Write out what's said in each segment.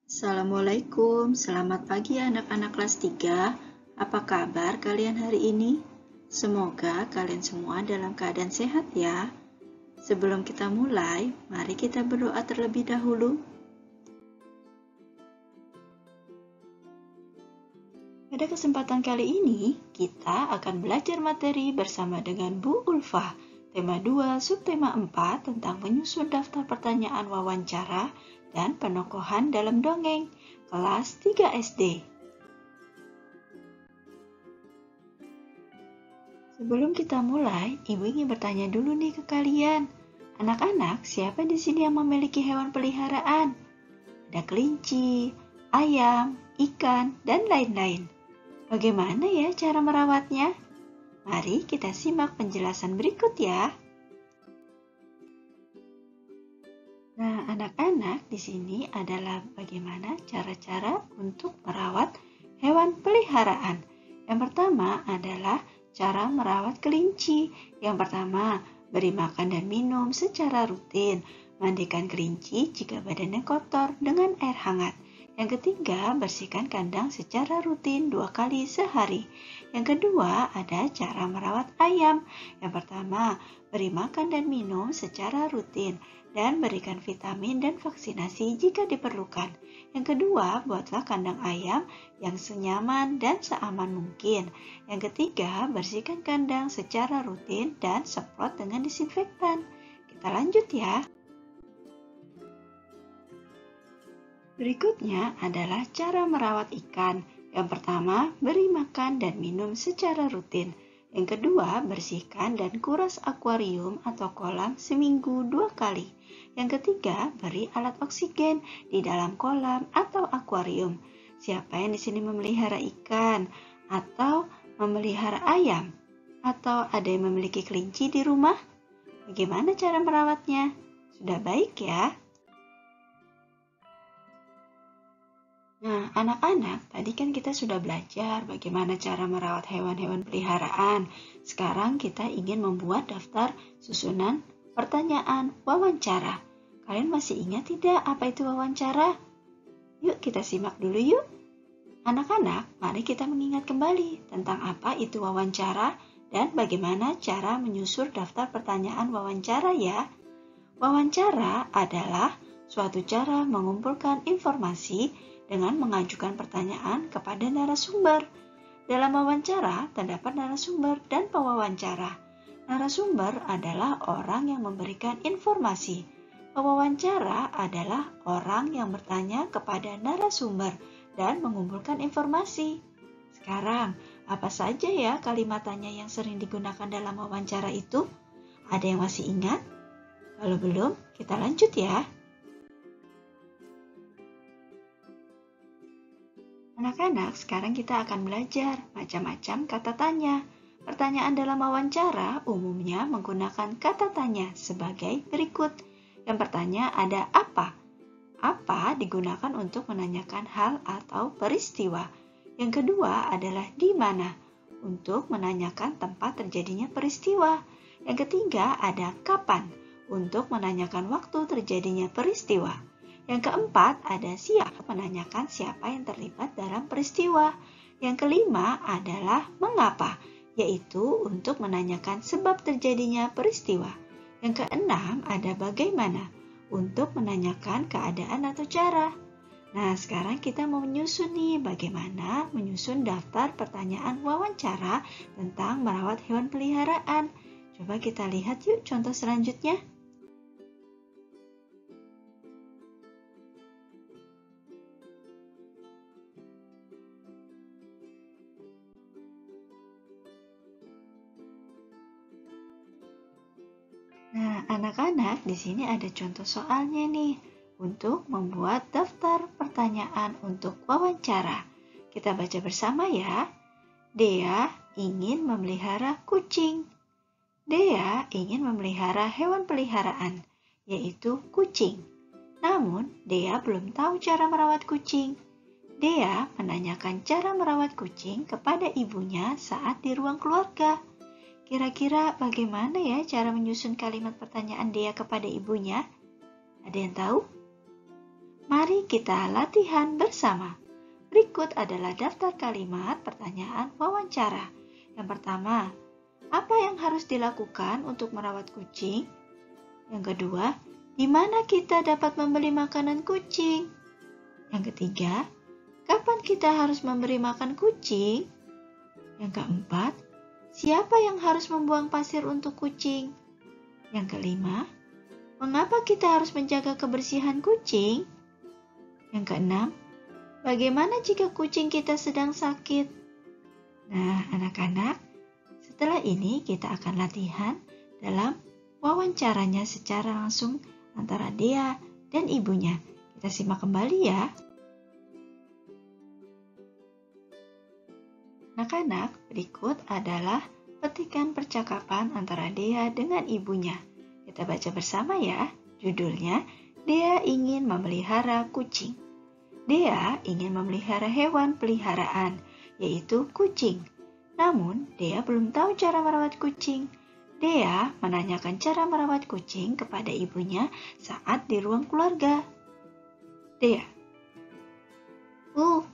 Assalamualaikum, selamat pagi anak-anak kelas 3. Apa kabar kalian hari ini? Semoga kalian semua dalam keadaan sehat ya. Sebelum kita mulai, mari kita berdoa terlebih dahulu. Pada kesempatan kali ini, kita akan belajar materi bersama dengan Bu Ulfah. Tema 2, subtema 4 tentang menyusun daftar pertanyaan wawancara dan penokohan dalam dongeng, kelas 3 SD. Sebelum kita mulai, Ibu ingin bertanya dulu nih ke kalian. Anak-anak, siapa di sini yang memiliki hewan peliharaan? Ada kelinci, ayam, ikan, dan lain-lain. Bagaimana ya cara merawatnya? Mari kita simak penjelasan berikut ya. Nah, anak-anak, di sini adalah bagaimana cara-cara untuk merawat hewan peliharaan. Yang pertama adalah cara merawat kelinci. Yang pertama, beri makan dan minum secara rutin. Mandikan kelinci jika badannya kotor dengan air hangat. Yang ketiga, bersihkan kandang secara rutin 2 kali sehari. Yang kedua, ada cara merawat ayam. Yang pertama, beri makan dan minum secara rutin dan berikan vitamin dan vaksinasi jika diperlukan. Yang kedua, buatlah kandang ayam yang senyaman dan seaman mungkin. Yang ketiga, bersihkan kandang secara rutin dan semprot dengan disinfektan. Kita lanjut ya. Berikutnya adalah cara merawat ikan. Yang pertama, beri makan dan minum secara rutin. Yang kedua, bersihkan dan kuras akuarium atau kolam seminggu 2 kali. Yang ketiga, beri alat oksigen di dalam kolam atau akuarium. Siapa yang di sini memelihara ikan atau memelihara ayam? Atau ada yang memiliki kelinci di rumah? Bagaimana cara merawatnya? Sudah baik ya? Nah, anak-anak, tadi kan kita sudah belajar bagaimana cara merawat hewan-hewan peliharaan. Sekarang kita ingin membuat daftar susunan pertanyaan wawancara. Kalian masih ingat tidak apa itu wawancara? Yuk kita simak dulu yuk. Anak-anak, mari kita mengingat kembali tentang apa itu wawancara dan bagaimana cara menyusun daftar pertanyaan wawancara ya. Wawancara adalah suatu cara mengumpulkan informasi dengan mengajukan pertanyaan kepada narasumber. Dalam wawancara, terdapat narasumber dan pewawancara. Narasumber adalah orang yang memberikan informasi. Pewawancara adalah orang yang bertanya kepada narasumber dan mengumpulkan informasi. Sekarang, apa saja ya kalimat tanya yang sering digunakan dalam wawancara itu? Ada yang masih ingat? Kalau belum, kita lanjut ya. Anak-anak, sekarang kita akan belajar macam-macam kata tanya. Pertanyaan dalam wawancara umumnya menggunakan kata tanya sebagai berikut. Yang pertama ada apa? Apa digunakan untuk menanyakan hal atau peristiwa. Yang kedua adalah di mana, untuk menanyakan tempat terjadinya peristiwa. Yang ketiga ada kapan, untuk menanyakan waktu terjadinya peristiwa. Yang keempat, ada siapa, menanyakan siapa yang terlibat dalam peristiwa. Yang kelima adalah mengapa, yaitu untuk menanyakan sebab terjadinya peristiwa. Yang keenam, ada bagaimana, untuk menanyakan keadaan atau cara. Nah, sekarang kita mau menyusun nih bagaimana menyusun daftar pertanyaan wawancara tentang merawat hewan peliharaan. Coba kita lihat yuk contoh selanjutnya. Nah, anak-anak, di sini ada contoh soalnya nih untuk membuat daftar pertanyaan untuk wawancara. Kita baca bersama ya. Dea ingin memelihara kucing. Dea ingin memelihara hewan peliharaan, yaitu kucing. Namun, Dea belum tahu cara merawat kucing. Dea menanyakan cara merawat kucing kepada ibunya saat di ruang keluarga. Kira-kira bagaimana ya cara menyusun kalimat pertanyaan Dea kepada ibunya? Ada yang tahu? Mari kita latihan bersama. Berikut adalah daftar kalimat pertanyaan wawancara. Yang pertama, apa yang harus dilakukan untuk merawat kucing? Yang kedua, di mana kita dapat membeli makanan kucing? Yang ketiga, kapan kita harus memberi makan kucing? Yang keempat, siapa yang harus membuang pasir untuk kucing? Yang kelima, mengapa kita harus menjaga kebersihan kucing? Yang keenam, bagaimana jika kucing kita sedang sakit? Nah, anak-anak, setelah ini kita akan latihan dalam wawancaranya secara langsung antara Dea dan ibunya. Kita simak kembali ya. Anak-anak, berikut adalah petikan percakapan antara Dea dengan ibunya. Kita baca bersama ya. Judulnya, Dea ingin memelihara kucing. Dea ingin memelihara hewan peliharaan, yaitu kucing. Namun, Dea belum tahu cara merawat kucing. Dea menanyakan cara merawat kucing kepada ibunya saat di ruang keluarga. Dea, Bu,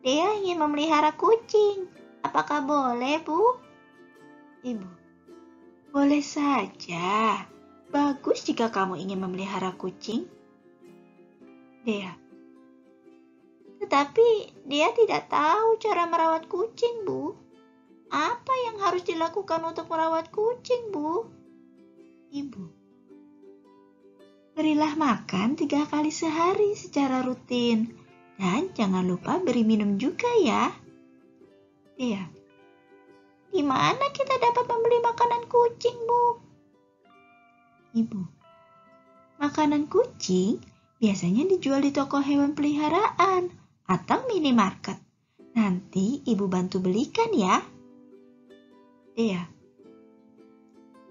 Dea ingin memelihara kucing. Apakah boleh, Bu? Ibu, boleh saja. Bagus jika kamu ingin memelihara kucing. Dea, tetapi dia tidak tahu cara merawat kucing, Bu. Apa yang harus dilakukan untuk merawat kucing, Bu? Ibu, berilah makan 3 kali sehari secara rutin. Dan jangan lupa beri minum juga ya. Dea, di mana kita dapat membeli makanan kucing, Bu? Ibu, makanan kucing biasanya dijual di toko hewan peliharaan atau minimarket. Nanti ibu bantu belikan ya. Dea,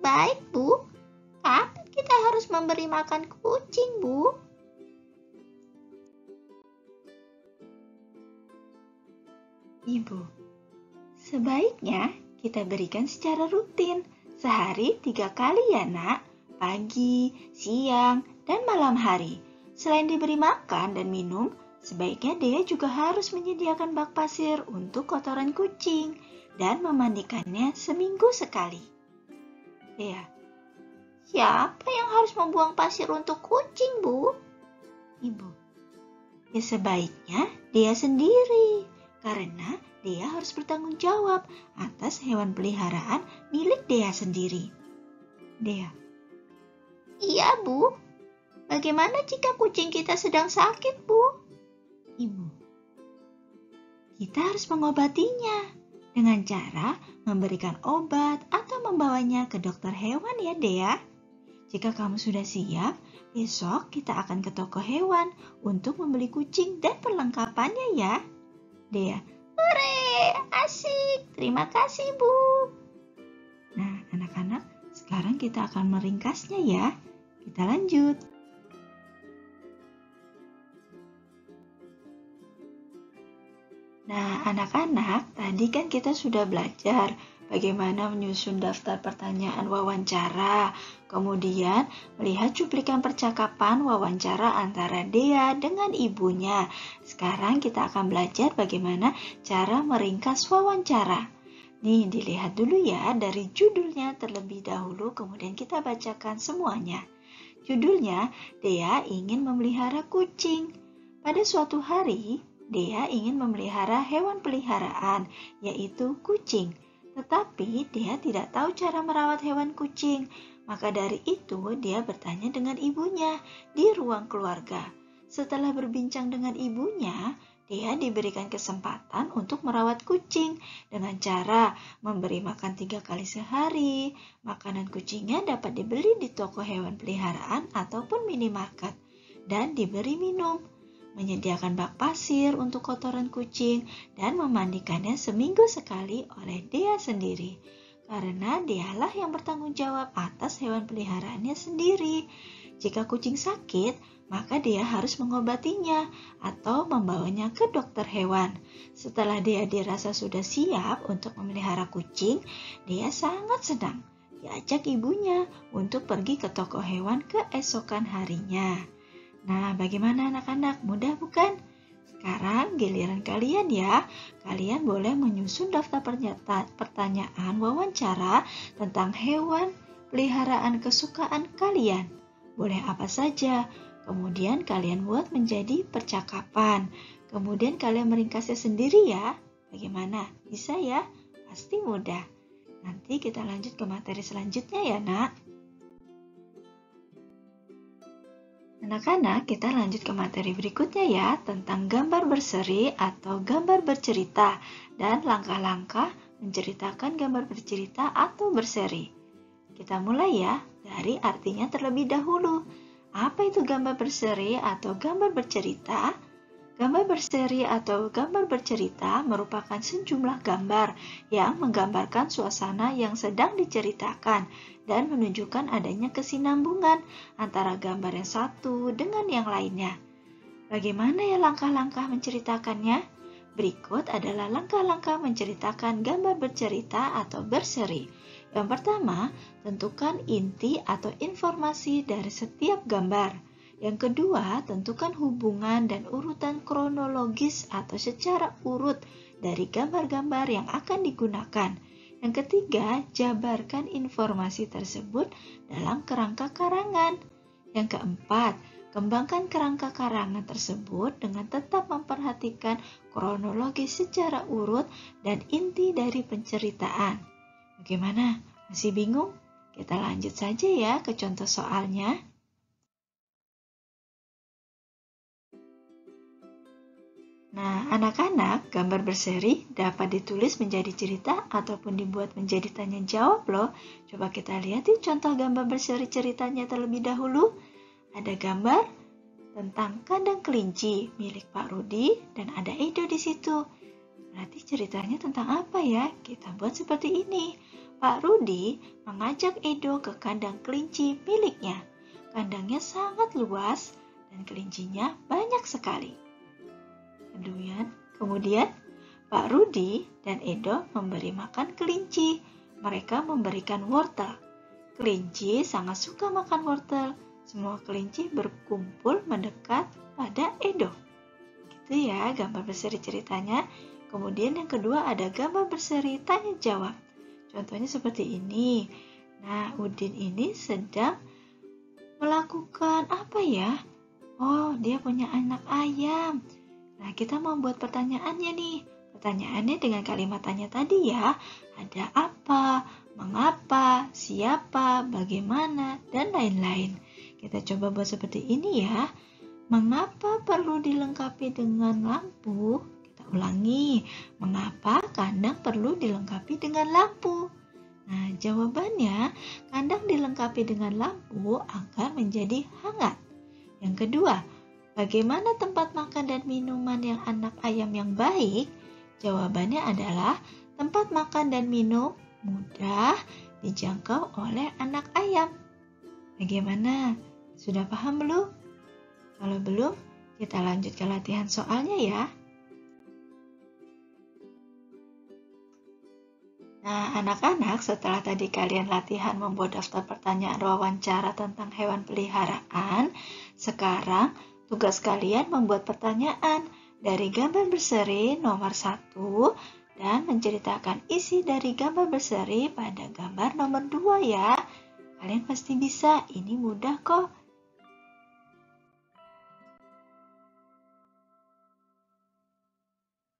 baik, Bu. Kapan kita harus memberi makan kucing, Bu? Ibu, sebaiknya kita berikan secara rutin, sehari 3 kali ya nak, pagi, siang, dan malam hari. Selain diberi makan dan minum, sebaiknya Dea juga harus menyediakan bak pasir untuk kotoran kucing dan memandikannya seminggu sekali. Dea, siapa yang harus membuang pasir untuk kucing, Bu? Ibu, ya sebaiknya Dea sendiri, karena Dea harus bertanggung jawab atas hewan peliharaan milik Dea sendiri. Dea, iya, Bu. Bagaimana jika kucing kita sedang sakit, Bu? Ibu, kita harus mengobatinya dengan cara memberikan obat atau membawanya ke dokter hewan ya, Dea. Jika kamu sudah siap, besok kita akan ke toko hewan untuk membeli kucing dan perlengkapannya ya. Dea, hore, asik. Terima kasih, Bu. Nah, anak-anak, sekarang kita akan meringkasnya ya. Kita lanjut. Nah, anak-anak, tadi kan kita sudah belajar bagaimana menyusun daftar pertanyaan wawancara, kemudian melihat cuplikan percakapan wawancara antara Dea dengan ibunya. Sekarang kita akan belajar bagaimana cara meringkas wawancara. Nih, dilihat dulu ya dari judulnya terlebih dahulu, kemudian kita bacakan semuanya. Judulnya, Dea ingin memelihara kucing. Pada suatu hari, Dea ingin memelihara hewan peliharaan, yaitu kucing. Tetapi Dea tidak tahu cara merawat hewan kucing. Maka dari itu dia bertanya dengan ibunya di ruang keluarga. Setelah berbincang dengan ibunya, Dea diberikan kesempatan untuk merawat kucing dengan cara memberi makan 3 kali sehari. Makanan kucingnya dapat dibeli di toko hewan peliharaan ataupun minimarket dan diberi minum, menyediakan bak pasir untuk kotoran kucing, dan memandikannya seminggu sekali oleh Dea sendiri. Karena Dealah yang bertanggung jawab atas hewan peliharaannya sendiri. Jika kucing sakit, maka Dea harus mengobatinya atau membawanya ke dokter hewan. Setelah Dea dirasa sudah siap untuk memelihara kucing, Dea sangat senang diajak ibunya untuk pergi ke toko hewan keesokan harinya. Nah, bagaimana anak-anak? Mudah bukan? Sekarang giliran kalian ya. Kalian boleh menyusun daftar pertanyaan wawancara tentang hewan peliharaan kesukaan kalian. Boleh apa saja. Kemudian kalian buat menjadi percakapan. Kemudian kalian meringkasnya sendiri ya. Bagaimana? Bisa ya? Pasti mudah. Nanti kita lanjut ke materi selanjutnya ya, Nak. Anak-anak, kita lanjut ke materi berikutnya ya, tentang gambar berseri atau gambar bercerita dan langkah-langkah menceritakan gambar bercerita atau berseri. Kita mulai ya, dari artinya terlebih dahulu. Apa itu gambar berseri atau gambar bercerita? Gambar berseri atau gambar bercerita merupakan sejumlah gambar yang menggambarkan suasana yang sedang diceritakan dan menunjukkan adanya kesinambungan antara gambar yang satu dengan yang lainnya. Bagaimana ya langkah-langkah menceritakannya? Berikut adalah langkah-langkah menceritakan gambar bercerita atau berseri. Yang pertama, tentukan inti atau informasi dari setiap gambar. Yang kedua, tentukan hubungan dan urutan kronologis atau secara urut dari gambar-gambar yang akan digunakan. Yang ketiga, jabarkan informasi tersebut dalam kerangka karangan. Yang keempat, kembangkan kerangka karangan tersebut dengan tetap memperhatikan kronologis secara urut dan inti dari penceritaan. Bagaimana? Masih bingung? Kita lanjut saja ya ke contoh soalnya. Nah, anak-anak, gambar berseri dapat ditulis menjadi cerita ataupun dibuat menjadi tanya jawab loh. Coba kita lihat yuk contoh gambar berseri ceritanya terlebih dahulu. Ada gambar tentang kandang kelinci milik Pak Rudi dan ada Edo di situ. Berarti ceritanya tentang apa ya? Kita buat seperti ini. Pak Rudi mengajak Edo ke kandang kelinci miliknya. Kandangnya sangat luas dan kelincinya banyak sekali. Kemudian Pak Rudi dan Edo memberi makan kelinci. Mereka memberikan wortel. Kelinci sangat suka makan wortel. Semua kelinci berkumpul mendekat pada Edo. Gitu ya gambar berseri ceritanya. Kemudian yang kedua ada gambar berseri tanya jawab. Contohnya seperti ini. Nah, Udin ini sedang melakukan apa ya? Oh, dia punya anak ayam. Nah, kita mau buat pertanyaannya nih. Pertanyaannya dengan kalimat tanya tadi ya. Ada apa, mengapa, siapa, bagaimana, dan lain-lain. Kita coba buat seperti ini ya. Mengapa perlu dilengkapi dengan lampu? Kita ulangi. Mengapa kandang perlu dilengkapi dengan lampu? Nah, jawabannya, kandang dilengkapi dengan lampu agar menjadi hangat. Yang kedua, bagaimana tempat makan dan minuman yang anak ayam yang baik? Jawabannya adalah tempat makan dan minum mudah dijangkau oleh anak ayam. Bagaimana? Sudah paham belum? Kalau belum, kita lanjut ke latihan soalnya ya. Nah, anak-anak, setelah tadi kalian latihan membuat daftar pertanyaan wawancara tentang hewan peliharaan, sekarang tugas kalian membuat pertanyaan dari gambar berseri nomor 1 dan menceritakan isi dari gambar berseri pada gambar nomor 2 ya. Kalian pasti bisa, ini mudah kok.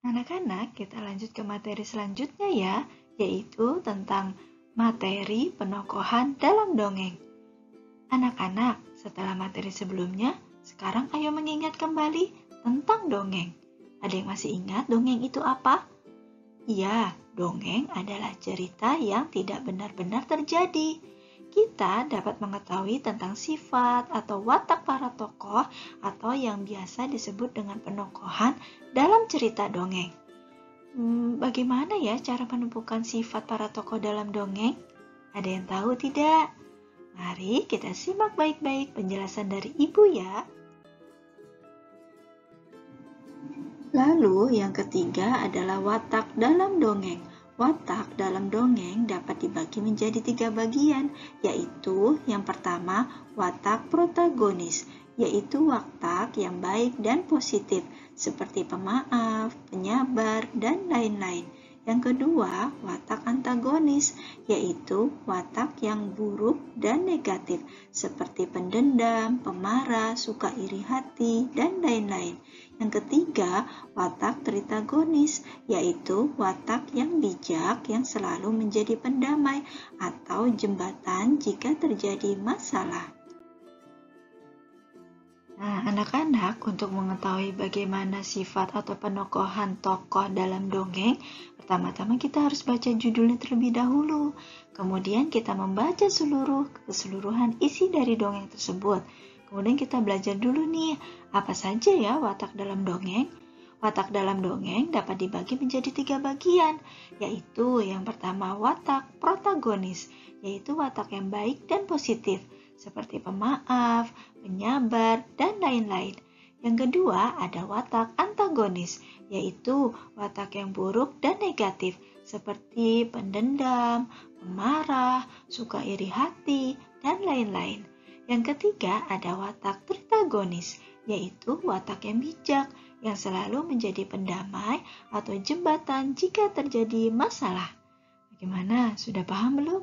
Anak-anak, kita lanjut ke materi selanjutnya ya, yaitu tentang materi penokohan dalam dongeng. Anak-anak, setelah materi sebelumnya, sekarang ayo mengingat kembali tentang dongeng. Ada yang masih ingat dongeng itu apa? Iya, dongeng adalah cerita yang tidak benar-benar terjadi. Kita dapat mengetahui tentang sifat atau watak para tokoh atau yang biasa disebut dengan penokohan dalam cerita dongeng. Bagaimana ya cara menentukan sifat para tokoh dalam dongeng? Ada yang tahu tidak? Mari kita simak baik-baik penjelasan dari Ibu ya. Lalu yang ketiga adalah watak dalam dongeng. Watak dalam dongeng dapat dibagi menjadi 3 bagian, yaitu yang pertama watak protagonis, yaitu watak yang baik dan positif, seperti pemaaf, penyabar, dan lain-lain. Yang kedua, watak antagonis, yaitu watak yang buruk dan negatif, seperti pendendam, pemarah, suka iri hati, dan lain-lain. Yang ketiga, watak tritagonis, yaitu watak yang bijak yang selalu menjadi pendamai atau jembatan jika terjadi masalah. Nah, anak-anak, untuk mengetahui bagaimana sifat atau penokohan tokoh dalam dongeng, pertama-tama kita harus baca judulnya terlebih dahulu. Kemudian kita membaca keseluruhan isi dari dongeng tersebut. Kemudian kita belajar dulu nih, apa saja ya watak dalam dongeng? Watak dalam dongeng dapat dibagi menjadi 3 bagian, yaitu yang pertama watak protagonis, yaitu watak yang baik dan positif, seperti pemaaf, penyabar, dan lain-lain. Yang kedua ada watak antagonis, yaitu watak yang buruk dan negatif, seperti pendendam, pemarah, suka iri hati, dan lain-lain. Yang ketiga ada watak tritagonis, yaitu watak yang bijak, yang selalu menjadi pendamai atau jembatan jika terjadi masalah. Bagaimana? Sudah paham belum?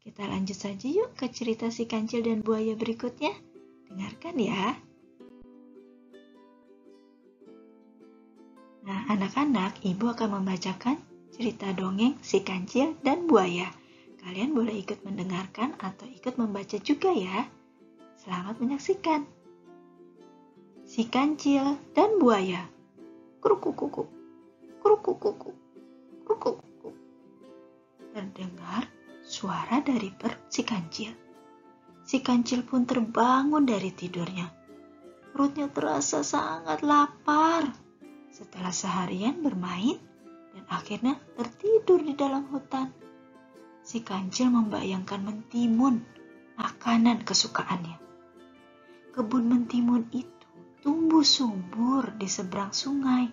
Kita lanjut saja yuk ke cerita si kancil dan buaya berikutnya. Dengarkan ya. Nah, anak-anak, Ibu akan membacakan cerita dongeng si kancil dan buaya. Kalian boleh ikut mendengarkan atau ikut membaca juga ya. Selamat menyaksikan. Si kancil dan buaya. Kruk-kruk-kruk. Kruk-kruk-kruk. Kruk-kruk-kruk. Terdengar suara dari perut si kancil. Si kancil pun terbangun dari tidurnya. Perutnya terasa sangat lapar setelah seharian bermain dan akhirnya tertidur di dalam hutan. Si kancil membayangkan mentimun, makanan kesukaannya. Kebun mentimun itu tumbuh subur di seberang sungai.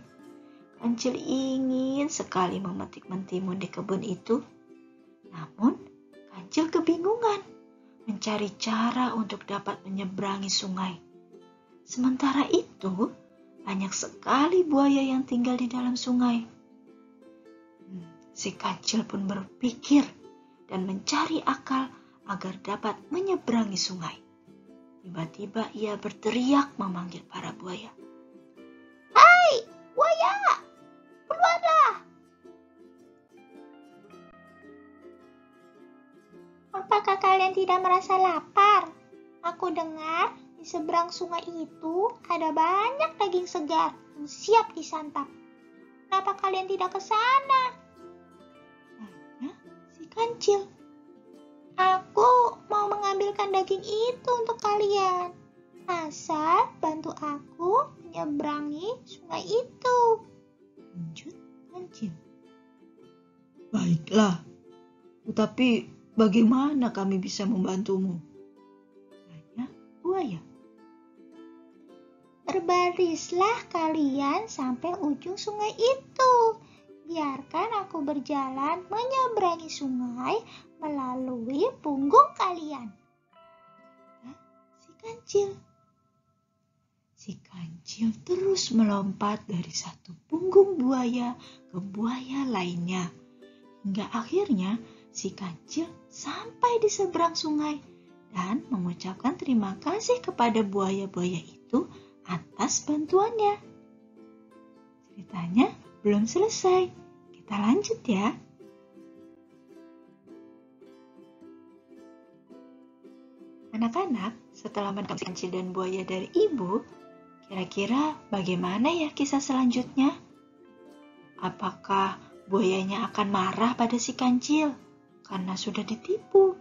Kancil ingin sekali memetik mentimun di kebun itu. Namun, kancil kebingungan mencari cara untuk dapat menyeberangi sungai. Sementara itu, banyak sekali buaya yang tinggal di dalam sungai. Si kancil pun berpikir dan mencari akal agar dapat menyeberangi sungai. Tiba-tiba ia berteriak memanggil para buaya. Hai, buaya! Keluarlah! Apakah kalian tidak merasa lapar? Aku dengar di seberang sungai itu ada banyak daging segar yang siap disantap. Kenapa kalian tidak ke sana? Tanya si kancil. Aku mau mengambilkan daging itu untuk kalian. Asal bantu aku menyeberangi sungai itu. Lanjut kancil. Baiklah, tetapi bagaimana kami bisa membantumu? Tanya buaya. Berbarislah kalian sampai ujung sungai itu. Biarkan aku berjalan menyeberangi sungai melalui punggung kalian. Si kancil. Si kancil terus melompat dari satu punggung buaya ke buaya lainnya. Hingga akhirnya si kancil sampai di seberang sungai dan mengucapkan terima kasih kepada buaya-buaya itu atas bantuannya. Ceritanya belum selesai. Kita lanjut ya. Anak-anak, setelah mendapat kancil dan buaya dari ibu, kira-kira bagaimana ya kisah selanjutnya? Apakah buayanya akan marah pada si kancil karena sudah ditipu?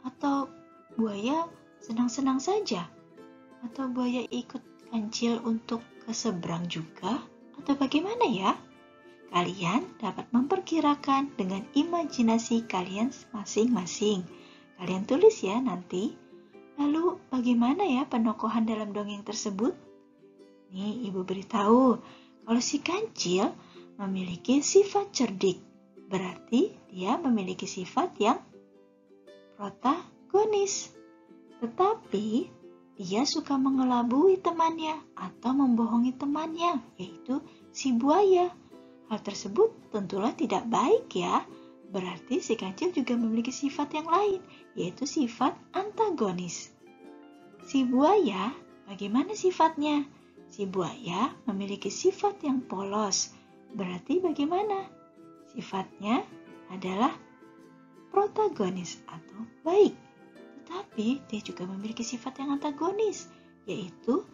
Atau buaya senang-senang saja? Atau buaya ikut kancil untuk ke seberang juga? Atau bagaimana ya? Kalian dapat memperkirakan dengan imajinasi kalian masing-masing. Kalian tulis ya nanti. Lalu bagaimana ya penokohan dalam dongeng tersebut? Nih, Ibu beritahu, kalau si kancil memiliki sifat cerdik, berarti dia memiliki sifat yang protagonis. Tetapi dia suka mengelabui temannya atau membohongi temannya, yaitu si buaya. Hal tersebut tentulah tidak baik ya. Berarti si kancil juga memiliki sifat yang lain, yaitu sifat antagonis. Si buaya, bagaimana sifatnya? Si buaya memiliki sifat yang polos. Berarti bagaimana? Sifatnya adalah protagonis atau baik. Tetapi dia juga memiliki sifat yang antagonis, yaitu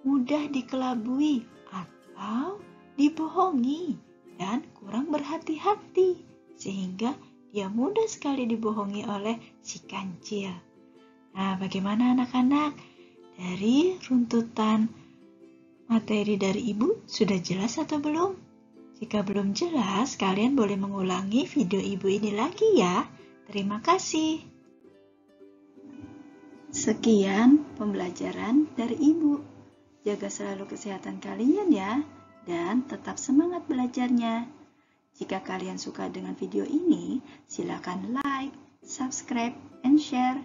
mudah dikelabui atau dibohongi dan kurang berhati-hati, sehingga dia mudah sekali dibohongi oleh si kancil. Nah, bagaimana anak-anak? Dari runtutan materi dari Ibu sudah jelas atau belum? Jika belum jelas, kalian boleh mengulangi video Ibu ini lagi ya. Terima kasih. Sekian pembelajaran dari Ibu. Jaga selalu kesehatan kalian ya, dan tetap semangat belajarnya. Jika kalian suka dengan video ini, silakan like, subscribe, and share.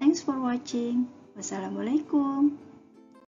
Thanks for watching. Wassalamualaikum.